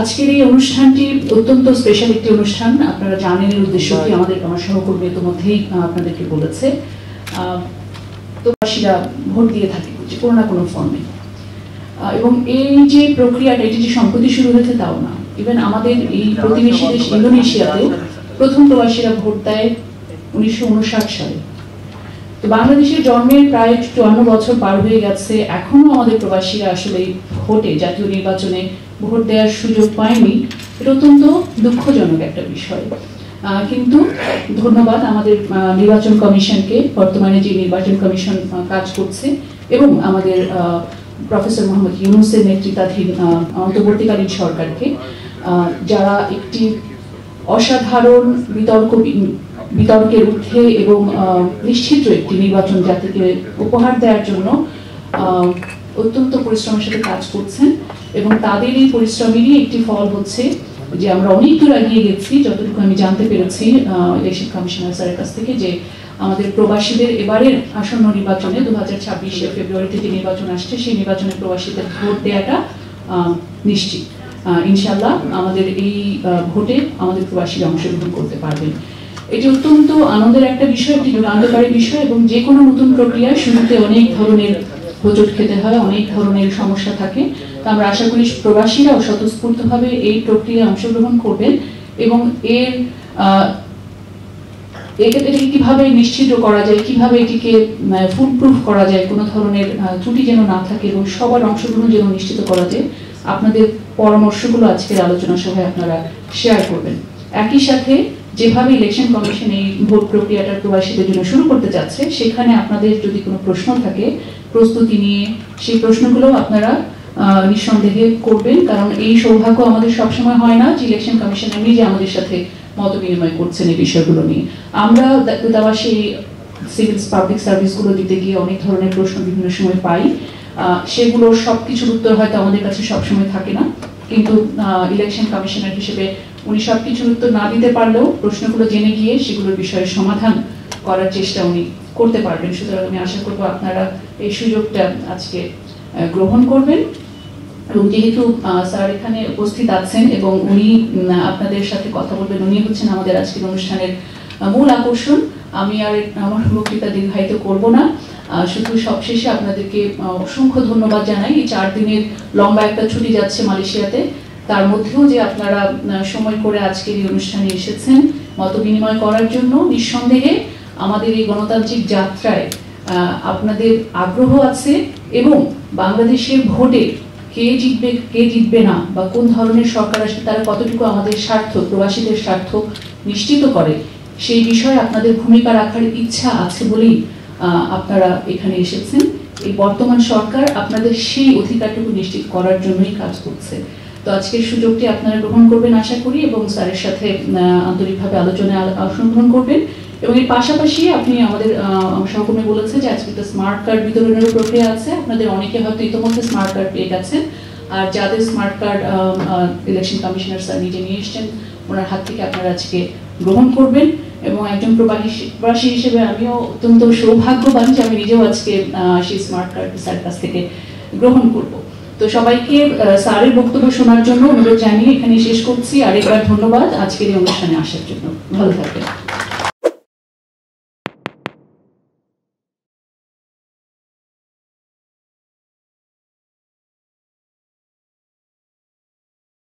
আজকের এই অনুষ্ঠানটি অত্যন্ত স্পেশাল একটি অনুষ্ঠান। আপনারা জানেন এর উদ্দেশ্য কি, আমার সহকর্মী ইতিমধ্যেই আপনাদেরকে বলেছে। প্রবাসীরা ভোট দিয়ে থাকে কোনো না কোনো ফর্মে, এবং এই যে প্রক্রিয়াটা, এটি যে সম্প্রতি শুরু হয়েছে তাও না। ইভেন আমাদের এই প্রতিবেশী দেশ ইন্দোনেশিয়াতে প্রথম প্রবাসীরা ভোট দেয় 1959 সালে। তো বাংলাদেশের জন্মের প্রায় 54 বছর পার হয়ে গেছে, এখনো আমাদের প্রবাসীরা আসলে ভোটে, জাতীয় নির্বাচনে ভোট দেওয়ার সুযোগ পায়নি। এটা অত্যন্ত দুঃখজনক একটা বিষয়। কিন্তু ধন্যবাদ আমাদের নির্বাচন কমিশনকে, বর্তমানে যে নির্বাচন কমিশন কাজ করছে, এবং আমাদের প্রফেসর মোহাম্মদ ইউনূসের নেতৃত্বাধীন অন্তর্বর্তীকালীন সরকারকে, যারা একটি অসাধারণ বিতর্কের ঊর্ধ্বে এবং নিশ্চিত একটি নির্বাচন জাতিকে উপহার দেওয়ার জন্য অত্যন্ত পরিশ্রমের সাথে কাজ করছেন। এবং তাদের এই পরিশ্রমেরই একটি ফল হচ্ছে যে আমরা অনেক দূর এগিয়ে গেছি। যতটুকু আমি জানতে পেরেছি ইলেকশন কমিশনার স্যারের কাছ থেকে, যে আমাদের প্রবাসীদের এবারের আসন্ন নির্বাচনে 2026 ফেব্রুয়ারিতে যে নির্বাচন আসছে, সেই নির্বাচনে প্রবাসীদের ভোট দেওয়াটা নিশ্চিত। ইনশাআল্লাহ আমাদের এই ভোটে আমাদের প্রবাসীরা অংশগ্রহণ করতে পারবেন। এটি অত্যন্ত আনন্দের একটা বিষয়, একটি যুগান্তকারী বিষয়। এবং যে কোনো নতুন প্রক্রিয়ায় শুরুতে অনেক ধরনের হোঁচট খেতে হয়, অনেক ধরনের সমস্যা থাকে। তো আমরা আশা করি প্রবাসীরাও স্বতঃস্ফূর্তভাবে এই প্রক্রিয়ায় অংশগ্রহণ করবেন, এবং এটাকে কিভাবে নিশ্চিত করা যায়, কিভাবে এটিকে ফুল প্রুফ করা যায়, কোনো ধরনের ত্রুটি যেন না থাকে, এবং সবার অংশগ্রহণ যেন নিশ্চিত করা যায়, আপনাদের পরামর্শগুলো আজকের আলোচনা সভায় আপনারা শেয়ার করবেন। একই সাথে যেভাবে ইলেকশন কমিশন এই ভোট প্রক্রিয়াটা প্রবাসীদের জন্য শুরু করতে যাচ্ছে, সেখানে আপনাদের যদি কোনো প্রশ্ন থাকে প্রস্তুতি নিয়ে, সেই প্রশ্নগুলো আপনারা নিঃসন্দেহে করবেন। কারণ এই সৌভাগ্য আমাদের সবসময় হয় না যে ইলেকশন কমিশন এমনি যে আমাদের সাথে মত বিনিময় করছেন এই বিষয়গুলো নিয়ে। আমরা দূতাবাসে সিভিল পাবলিক সার্ভিসগুলো দিতে গিয়ে অনেক ধরনের প্রশ্ন বিভিন্ন সময় পাই। সেগুলোর সবকিছুর উত্তর হয়তো আমাদের কাছে সবসময় থাকে না, কিন্তু ইলেকশন কমিশনার হিসেবে উনি সবকিছুর উত্তর না দিতে পারলেও প্রশ্নগুলো জেনে গিয়ে সেগুলোর বিষয়ে সমাধান করার চেষ্টা উনি করতে পারবেন। সুতরাং আমি আশা করবো আপনারা এই সুযোগটা আজকে গ্রহণ করবেন। এবং যেহেতু স্যার এখানে উপস্থিত আছেন এবং উনি আপনাদের সাথে কথা বলবেন, উনি হচ্ছেন আমাদের আজকের অনুষ্ঠানের মূল আকর্ষণ। আমি আর আমার বক্তৃতা দীর্ঘায়িত করব না, শুধু সবশেষে আপনাদেরকে অসংখ্য ধন্যবাদ জানাই। এই 4 দিনের লম্বা একটা ছুটি যাচ্ছে মালয়েশিয়াতে, তার মধ্যেও যে আপনারা সময় করে আজকের এই অনুষ্ঠানে এসেছেন মত বিনিময় করার জন্য। নিঃসন্দেহে আমাদের এই গণতান্ত্রিক যাত্রায় আপনাদের আগ্রহ আছে, এবং বাংলাদেশের ভোটে কে জিতবে কে জিতবে না, বা কোন ধরনের সরকার আসবে, তারা কতটুকু আমাদের স্বার্থ, প্রবাসীদের স্বার্থ নিশ্চিত করে, সেই বিষয়ে আপনাদের ভূমিকা রাখার ইচ্ছা আছে বলেই আপনারা এখানে এসেছেন। এই বর্তমান সরকার আপনাদের সেই অধিকারটুকু নিশ্চিত করার জন্যই কাজ করছে। তো আজকের সুযোগটি আপনারা গ্রহণ করবেন আশা করি, এবং স্যারের সাথে আন্তরিকভাবে আলোচনায় অংশগ্রহণ করবেন। এবং এর পাশাপাশি আপনি আমাদের সহকর্মী বলেছে যে আজকে একটা স্মার্ট কার্ড বিতরণের প্রক্রিয়া আছে। আপনাদের অনেকে হয়তো ইতিমধ্যে স্মার্ট কার্ড পেয়ে গেছেন, আর যাদের smart card election commissioner sir নিজে নিয়ে এসছেন, ওনার হাত থেকে আপনারা আজকে গ্রহণ করবেন। এবং একজন প্রবাসী হিসেবে আমিও অত্যন্ত সৌভাগ্যবান যে আমি নিজেও আজকে সেই স্মার্ট কার্ড স্যারের কাছ থেকে গ্রহণ করব। তো সবাইকে স্যারের বক্তব্য শোনার জন্য অনুরোধ জানিয়ে এখানে শেষ করছি। আরেকবার ধন্যবাদ আজকের এই অনুষ্ঠানে আসার জন্য। ভালো থাকবেন।